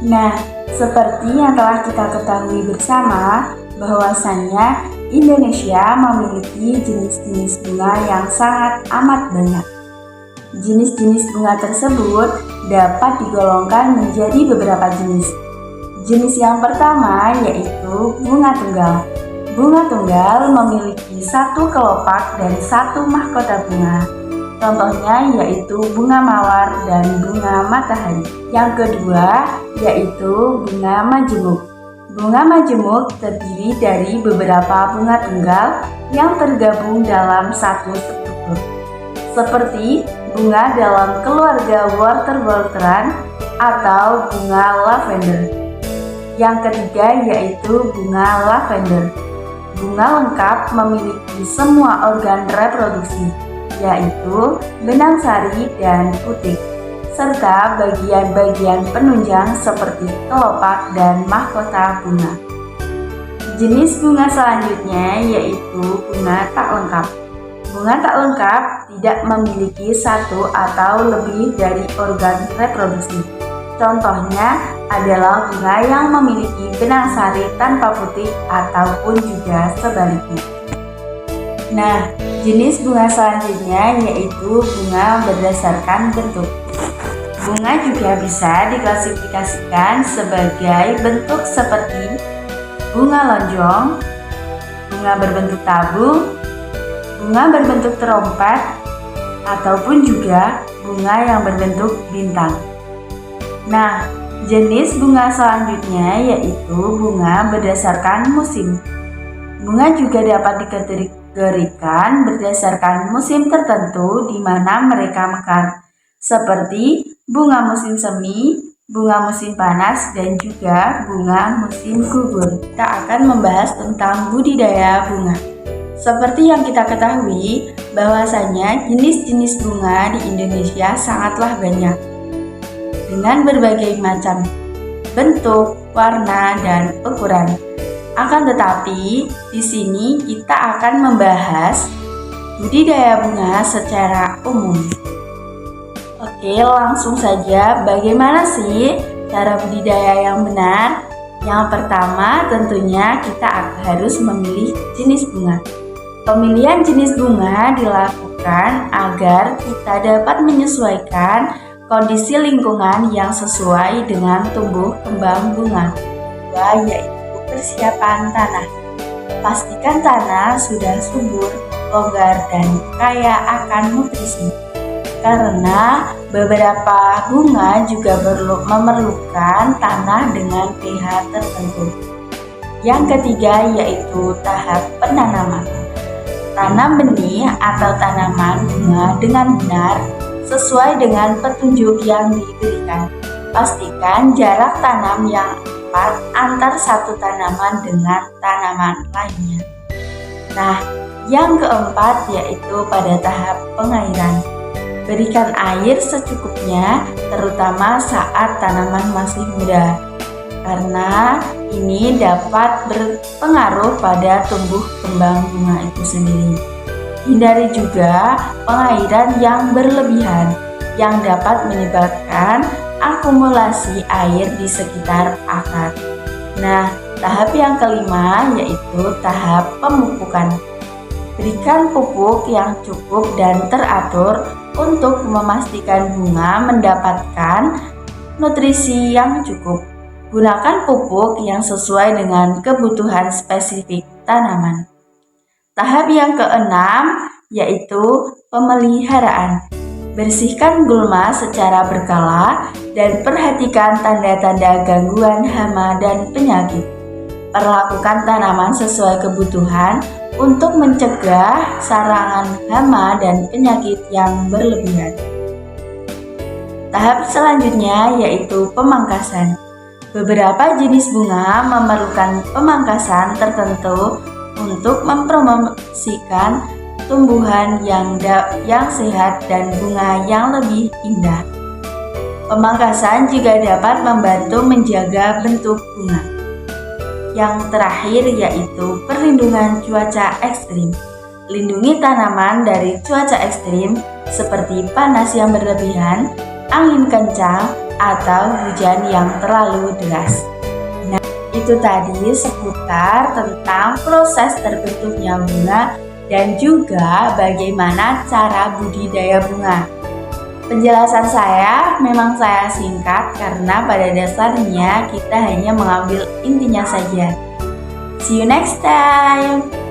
Nah, seperti yang telah kita ketahui bersama, bahwasannya Indonesia memiliki jenis-jenis bunga yang sangat amat banyak. Jenis-jenis bunga tersebut dapat digolongkan menjadi beberapa jenis. Jenis yang pertama yaitu bunga tunggal. Bunga tunggal memiliki satu kelopak dan satu mahkota bunga. Contohnya yaitu bunga mawar dan bunga matahari. Yang kedua yaitu bunga majemuk. Bunga majemuk terdiri dari beberapa bunga tunggal yang tergabung dalam satu struktur, seperti bunga dalam keluarga wortel-wortelan atau bunga lavender. Yang ketiga yaitu bunga lavender. Bunga lengkap memiliki semua organ reproduksi, yaitu benang sari dan putik, serta bagian-bagian penunjang seperti kelopak dan mahkota bunga. Jenis bunga selanjutnya yaitu bunga tak lengkap. Bunga tak lengkap tidak memiliki satu atau lebih dari organ reproduksi. Contohnya adalah bunga yang memiliki benang sari tanpa putik ataupun juga sebaliknya. Nah, jenis bunga selanjutnya yaitu bunga berdasarkan bentuk. Bunga juga bisa diklasifikasikan sebagai bentuk seperti bunga lonjong, bunga berbentuk tabung, bunga berbentuk terompet, ataupun juga bunga yang berbentuk bintang. Nah, jenis bunga selanjutnya yaitu bunga berdasarkan musim. Bunga juga dapat dikategorikan berdasarkan musim tertentu di mana mereka mekar, seperti bunga musim semi, bunga musim panas, dan juga bunga musim gugur. Kita akan membahas tentang budidaya bunga. Seperti yang kita ketahui, bahwasanya jenis-jenis bunga di Indonesia sangatlah banyak, dengan berbagai macam bentuk, warna, dan ukuran. Akan tetapi, di sini kita akan membahas budidaya bunga secara umum. Oke, langsung saja, bagaimana sih cara budidaya yang benar? Yang pertama, tentunya kita harus memilih jenis bunga. Pemilihan jenis bunga dilakukan agar kita dapat menyesuaikan kondisi lingkungan yang sesuai dengan tumbuh kembang bunga. Kedua, yaitu persiapan tanah. Pastikan tanah sudah subur, longgar, dan kaya akan nutrisi. Karena beberapa bunga juga memerlukan tanah dengan pH tertentu. Yang ketiga yaitu tahap penanaman. Tanam benih atau tanaman bunga dengan benar sesuai dengan petunjuk yang diberikan. Pastikan jarak tanam yang tepat antar satu tanaman dengan tanaman lainnya. Nah, yang keempat yaitu pada tahap pengairan. Berikan air secukupnya, terutama saat tanaman masih muda, karena ini dapat berpengaruh pada tumbuh kembang bunga itu sendiri. Hindari juga pengairan yang berlebihan yang dapat menyebabkan akumulasi air di sekitar akar. Nah, tahap yang kelima yaitu tahap pemupukan. Berikan pupuk yang cukup dan teratur untuk memastikan bunga mendapatkan nutrisi yang cukup. Gunakan pupuk yang sesuai dengan kebutuhan spesifik tanaman. Tahap yang keenam yaitu pemeliharaan. Bersihkan gulma secara berkala dan perhatikan tanda-tanda gangguan hama dan penyakit. Perlakukan tanaman sesuai kebutuhan untuk mencegah serangan hama dan penyakit yang berlebihan. Tahap selanjutnya yaitu pemangkasan. Beberapa jenis bunga memerlukan pemangkasan tertentu untuk mempromosikan tumbuhan yang sehat dan bunga yang lebih indah. Pemangkasan juga dapat membantu menjaga bentuk bunga. Yang terakhir yaitu perlindungan cuaca ekstrim. Lindungi tanaman dari cuaca ekstrim seperti panas yang berlebihan, angin kencang, atau hujan yang terlalu deras. Nah, itu tadi seputar tentang proses terbentuknya bunga dan juga bagaimana cara budidaya bunga. Penjelasan saya memang saya singkat karena pada dasarnya kita hanya mengambil intinya saja. See you next time.